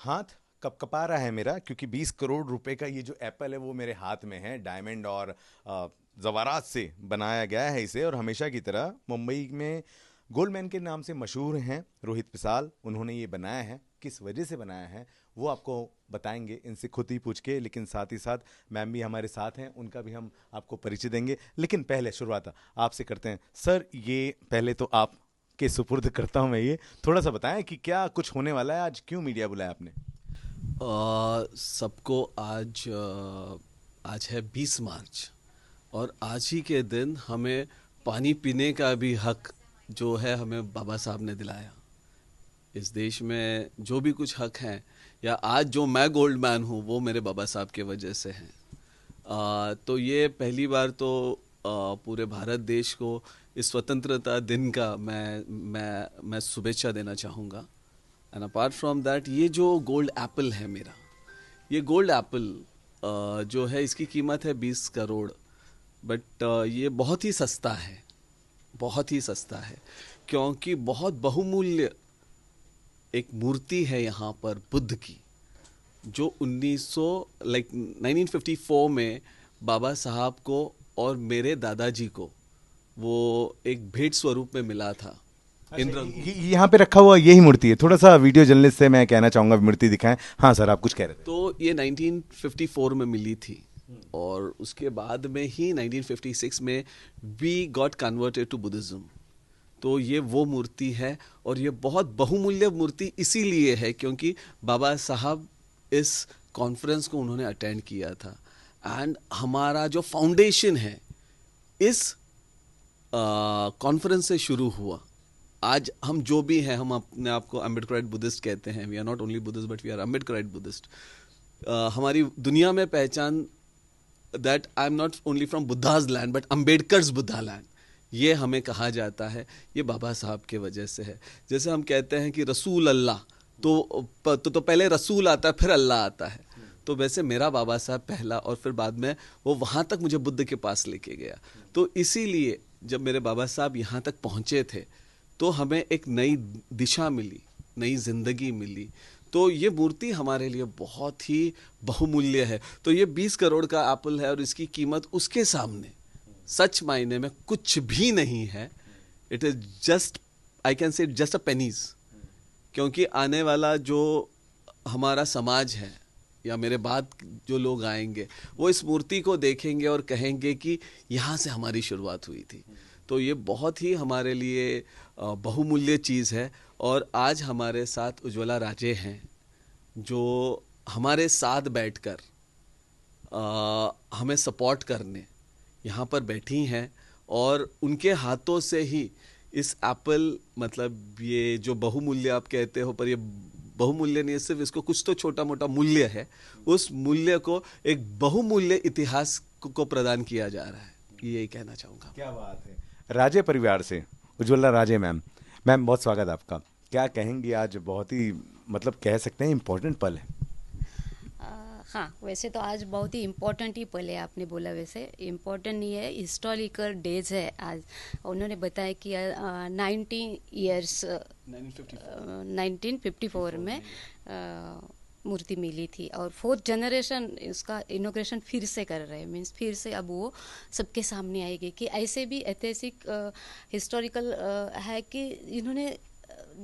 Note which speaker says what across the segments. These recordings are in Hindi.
Speaker 1: हाथ कपकपा रहा है मेरा, क्योंकि 20 करोड़ रुपए का ये जो एप्पल है वो मेरे हाथ में है। डायमंड और जवारात से बनाया गया है इसे, और हमेशा की तरह मुंबई में गोल्डमैन के नाम से मशहूर हैं रोहित पिसाल। उन्होंने ये बनाया है, किस वजह से बनाया है वो आपको बताएंगे इनसे खुद ही पूछ के। लेकिन साथ ही साथ मैम भी हमारे साथ हैं, उनका भी हम आपको परिचय देंगे। लेकिन पहले शुरुआत आपसे करते हैं सर। ये पहले तो आप के सुपुर्द करता हूं मैं ये। थोड़ा सा बताएं कि क्या कुछ होने वाला है आज, क्यों मीडिया बुलाया आपने?
Speaker 2: सबको आज है 20 मार्च, और आज ही के दिन हमें पानी पीने का भी हक जो है हमें बाबा साहब ने दिलाया। इस देश में जो भी कुछ हक हैं, या आज जो मैं गोल्ड मैन हूँ, वो मेरे बाबा साहब के वजह से हैं। तो ये पहली बार तो पूरे भारत देश को इस स्वतंत्रता दिन का मैं शुभेच्छा देना चाहूँगा। एंड अपार्ट फ्रॉम दैट, ये जो गोल्ड एप्पल है मेरा, ये गोल्ड एप्पल जो है, इसकी कीमत है 20 करोड़। बट ये बहुत ही सस्ता है, बहुत ही सस्ता है, क्योंकि बहुत बहुमूल्य एक मूर्ति है यहाँ पर बुद्ध की, जो 1954 में बाबा साहब को और मेरे दादाजी को वो एक भेंट स्वरूप में मिला था।
Speaker 1: अच्छा,
Speaker 2: इन रंगों
Speaker 1: यहाँ पे रखा हुआ यही मूर्ति है? थोड़ा सा वीडियो जर्नलिस्ट से मैं कहना चाहूंगा मूर्ति दिखाएं। हाँ सर, आप कुछ कह रहे थे।
Speaker 2: तो ये 1954 में मिली थी, और उसके बाद में ही 1956 में we got converted to Buddhism. तो ये वो मूर्ति है, और ये बहुत बहुमूल्य मूर्ति इसीलिए है क्योंकि बाबा साहब इस कॉन्फ्रेंस को उन्होंने अटेंड किया था। एंड हमारा जो फाउंडेशन है इस कॉन्फ्रेंस से शुरू हुआ। आज हम जो भी हैं, हम अपने आप को अम्बेडकराइट बुद्धिस्ट कहते हैं। We are not only Buddhist but we are Ambedkarite Buddhist. हमारी दुनिया में पहचान, that I am not only from Buddha's land but Ambedkar's Buddha land, ये हमें कहा जाता है, ये बाबा साहब के वजह से है। जैसे हम कहते हैं कि रसूल अल्लाह, तो पहले रसूल आता है, फिर अल्लाह आता है। तो वैसे मेरा बाबा साहब पहला, और फिर बाद में वो वहाँ तक मुझे बुद्ध के पास लेके गया। तो इसीलिए जब मेरे बाबा साहब यहाँ तक पहुँचे थे, तो हमें एक नई दिशा मिली, नई जिंदगी मिली। तो ये मूर्ति हमारे लिए बहुत ही बहुमूल्य है। तो ये 20 करोड़ का एप्पल है, और इसकी कीमत उसके सामने सच मायने में कुछ भी नहीं है। It is just, I can say just a pennies. क्योंकि आने वाला जो हमारा समाज है, या मेरे बाद जो लोग आएंगे, वो इस मूर्ति को देखेंगे और कहेंगे कि यहाँ से हमारी शुरुआत हुई थी। तो ये बहुत ही हमारे लिए बहुमूल्य चीज़ है। और आज हमारे साथ उज्ज्वला राजे हैं, जो हमारे साथ बैठकर हमें सपोर्ट करने यहाँ पर बैठी हैं, और उनके हाथों से ही इस एप्पल, मतलब ये जो बहुमूल्य आप कहते हो, पर ये बहुमूल्य नहीं है, सिर्फ इसको कुछ तो छोटा मोटा मूल्य है, उस मूल्य को एक बहुमूल्य इतिहास को प्रदान किया जा रहा है। यही कहना चाहूँगा।
Speaker 1: क्या बात है। राजे परिवार से उज्ज्वला राजे मैम, मैम बहुत स्वागत आपका। क्या कहेंगी? आज बहुत ही, मतलब कह सकते हैं इम्पोर्टेंट पल है।
Speaker 3: हाँ, वैसे तो आज बहुत ही इम्पोर्टेंट ही पहले आपने बोला। वैसे इम्पोर्टेंट नहीं है, हिस्टोरिकल डेज है आज। उन्होंने बताया कि 90 ईयर्स 1954 में मूर्ति मिली थी, और 4th जनरेशन इसका इनोग्रेशन फिर से कर रहे हैं। मीन्स फिर से अब वो सबके सामने आएगी कि ऐसे भी ऐतिहासिक हिस्टोरिकल है कि इन्होंने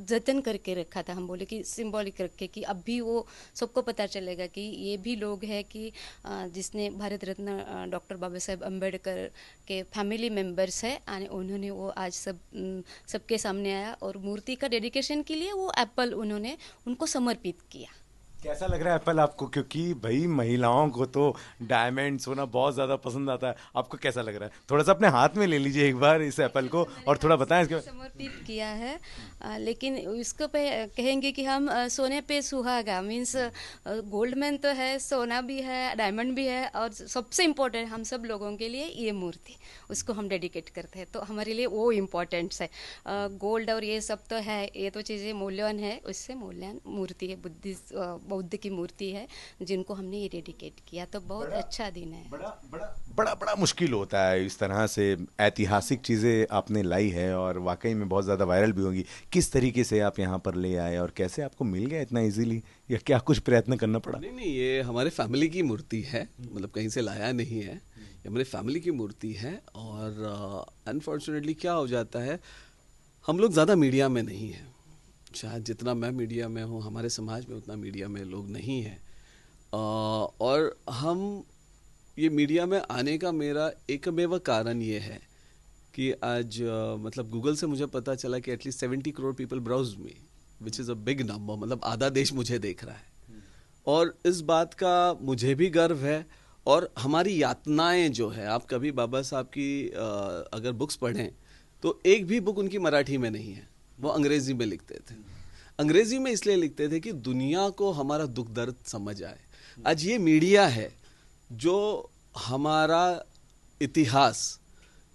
Speaker 3: जतन करके रखा था। हम बोले कि सिंबॉलिक रखे कि अब भी वो सबको पता चलेगा कि ये भी लोग हैं कि जिसने भारत रत्न डॉक्टर बाबा साहेब अम्बेडकर के फैमिली मेम्बर्स है, और उन्होंने वो आज सबके सामने आया, और मूर्ति का डेडिकेशन के लिए वो एप्पल उन्होंने उनको समर्पित किया।
Speaker 1: कैसा लग रहा है एप्पल आपको? क्योंकि भाई महिलाओं को तो डायमंड सोना बहुत ज्यादा पसंद आता है। आपको कैसा लग रहा है? थोड़ा सा अपने हाथ में ले लीजिए एक बार इस एप्पल को, और थोड़ा बताएं इसके।
Speaker 3: समर्पित किया है। लेकिन इसको पे कहेंगे कि हम सोने पे सुहागा। मीन्स गोल्ड मैन तो है, सोना भी है, डायमंड भी है, और सबसे इम्पोर्टेंट हम सब लोगों के लिए ये मूर्ति, उसको हम डेडिकेट करते हैं। तो हमारे लिए वो इम्पोर्टेंट्स है। गोल्ड और ये सब तो है, ये तो चीज़ें मूल्यवान है, उससे मूल्यवान मूर्ति है बुद्धिस्ट, बौद्ध की मूर्ति है जिनको हमने ये डेडिकेट किया, तो बहुत अच्छा दिन है।
Speaker 1: बड़ा बड़ा बड़ा बड़ा मुश्किल होता है इस तरह से ऐतिहासिक चीज़ें आपने लाई है और वाकई में बहुत ज़्यादा वायरल भी होंगी। किस तरीके से आप यहाँ पर ले आए और कैसे आपको मिल गया इतना इजीली, या क्या कुछ प्रयत्न करना पड़ा?
Speaker 2: नहीं नहीं, ये हमारे फैमिली की मूर्ति है, मतलब कहीं से लाया नहीं है, ये हमारी फैमिली की मूर्ति है। और अनफॉर्चुनेटली क्या हो जाता है, हम लोग ज़्यादा मीडिया में नहीं हैं, शायद जितना मैं मीडिया में हूँ हमारे समाज में उतना मीडिया में लोग नहीं हैं। और हम ये मीडिया में आने का मेरा एकमेव कारण ये है कि आज मतलब गूगल से मुझे पता चला कि at least 70 crore people browse me, which is a big number, मतलब आधा देश मुझे देख रहा है। और इस बात का मुझे भी गर्व है। और हमारी यातनाएं जो है, आप कभी बाबा साहब की अगर बुक्स पढ़ें तो एक भी बुक उनकी मराठी में नहीं है, वो अंग्रेजी में लिखते थे। अंग्रेजी में इसलिए लिखते थे कि दुनिया को हमारा दुख दर्द समझ आए। आज ये मीडिया है जो हमारा इतिहास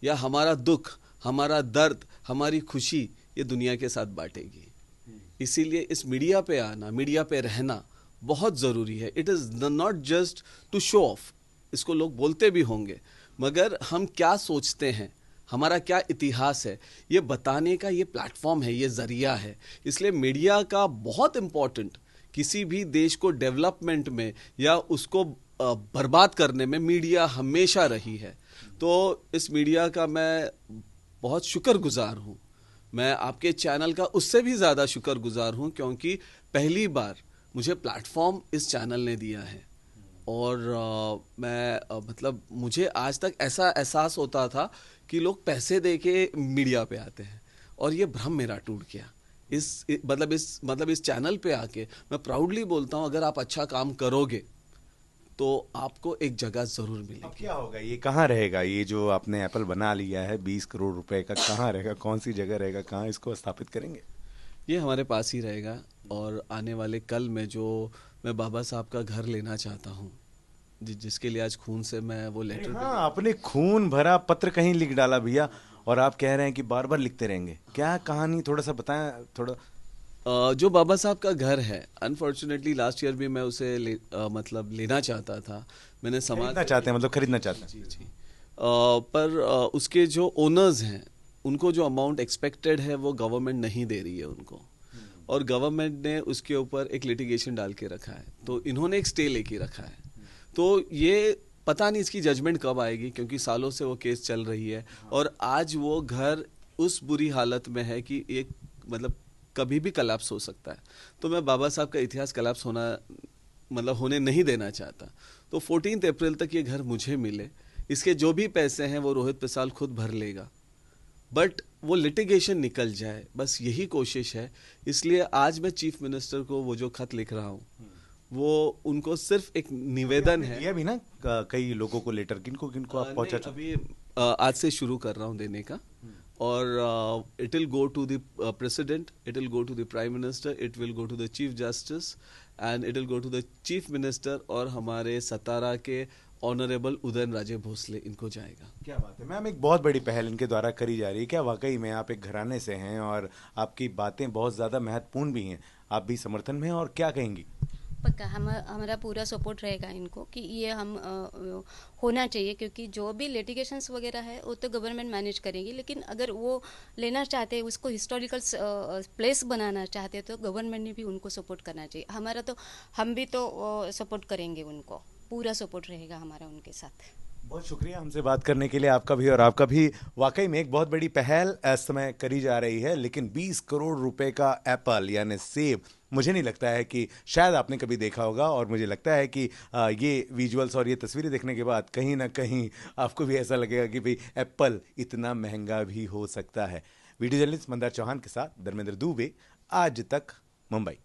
Speaker 2: या हमारा दुख, हमारा दर्द, हमारी खुशी ये दुनिया के साथ बांटेगी। इसीलिए इस मीडिया पे आना, मीडिया पे रहना बहुत ज़रूरी है। It is not just to show off, इसको लोग बोलते भी होंगे, मगर हम क्या सोचते हैं, हमारा क्या इतिहास है, ये बताने का ये प्लेटफॉर्म है, ये ज़रिया है। इसलिए मीडिया का बहुत इम्पोर्टेंट, किसी भी देश को डेवलपमेंट में या उसको बर्बाद करने में मीडिया हमेशा रही है। तो इस मीडिया का मैं बहुत शुक्रगुजार हूँ। मैं आपके चैनल का उससे भी ज़्यादा शुक्रगुजार हूँ क्योंकि पहली बार मुझे प्लेटफॉर्म इस चैनल ने दिया है। और मैं मतलब मुझे आज तक ऐसा एहसास होता था कि लोग पैसे दे के मीडिया पे आते हैं, और ये भ्रम मेरा टूट गया। इस चैनल पे आके मैं प्राउडली बोलता हूँ, अगर आप अच्छा काम करोगे तो आपको एक जगह जरूर मिलेगी।
Speaker 1: अब क्या होगा, ये कहाँ रहेगा, ये जो आपने एप्पल बना लिया है 20 करोड़ रुपए का, कहाँ रहेगा, कौन सी जगह रहेगा, कहाँ इसको स्थापित करेंगे?
Speaker 2: ये हमारे पास ही रहेगा। और आने वाले कल में जो मैं बाबा साहब का घर लेना चाहता हूँ, जिसके लिए आज खून से मैं वो लेटर,
Speaker 1: हाँ, आपने खून भरा पत्र कहीं लिख डाला भैया, और आप कह रहे हैं कि बार बार लिखते रहेंगे। क्या कहानी, थोड़ा सा बताएं थोड़ा।
Speaker 2: जो बाबा साहब का घर है, अनफॉर्चुनेटली लास्ट ईयर भी मैं उसे मतलब लेना चाहता था। मैंने
Speaker 1: खरीदना चाहते हैं, मतलब खरीदना चाहते हैं।
Speaker 2: जी जी। पर उसके जो ओनर्स हैं उनको जो अमाउंट एक्सपेक्टेड है वो गवर्नमेंट नहीं दे रही है उनको, और गवर्नमेंट ने उसके ऊपर एक लिटिगेशन डाल के रखा है, तो इन्होंने एक स्टे लेके रखा है। तो ये पता नहीं इसकी जजमेंट कब आएगी, क्योंकि सालों से वो केस चल रही है। और आज वो घर उस बुरी हालत में है कि एक मतलब कभी भी कलैप्स हो सकता है। तो मैं बाबा साहब का इतिहास कलैप्स होने नहीं देना चाहता। तो 14 अप्रैल तक ये घर मुझे मिले। इसके जो भी पैसे हैं वो रोहित प्रसाद खुद भर लेगा, बट वो लिटिगेशन निकल जाए, बस यही कोशिश है। इसलिए आज मैं चीफ मिनिस्टर को वो जो खत लिख रहा हूँ, वो उनको सिर्फ एक निवेदन है।
Speaker 1: ये भी ना कई लोगों को लेटर, किनको किनको आप पहुंचा?
Speaker 2: अभी आज से शुरू कर रहा हूँ देने का। और it will go to the president, it will go to the prime minister, it will go to the chief justice, and it will go to the chief minister, और हमारे सतारा के ऑनरेबल उदयन राजे भोसले, इनको जाएगा।
Speaker 1: क्या बात है मैम, एक बहुत बड़ी पहल इनके द्वारा करी जा रही है। क्या वाकई में आप एक घराने से हैं और आपकी बातें बहुत ज़्यादा महत्वपूर्ण भी हैं, आप भी समर्थन में हैं, और क्या कहेंगी?
Speaker 3: पक्का हमारा पूरा सपोर्ट रहेगा इनको कि ये हम होना चाहिए, क्योंकि जो भी लिटिगेशंस वगैरह है वो तो गवर्नमेंट मैनेज करेगी, लेकिन अगर वो लेना चाहते हैं, उसको हिस्टोरिकल प्लेस बनाना चाहते हैं, तो गवर्नमेंट ने भी उनको सपोर्ट करना चाहिए। हम भी तो सपोर्ट करेंगे, उनको पूरा सपोर्ट रहेगा हमारा उनके साथ।
Speaker 1: बहुत शुक्रिया हमसे बात करने के लिए, आपका भी और आपका भी। वाकई में एक बहुत बड़ी पहल इस समय करी जा रही है, लेकिन 20 करोड़ रुपए का एप्पल यानी सेब, मुझे नहीं लगता है कि शायद आपने कभी देखा होगा। और मुझे लगता है कि ये विजुअल्स और ये तस्वीरें देखने के बाद कहीं ना कहीं आपको भी ऐसा लगेगा कि भाई एप्पल इतना महंगा भी हो सकता है। वीडियो जर्नलिस्ट मंदार चौहान के साथ धर्मेंद्र दुबे, आज तक, मुंबई।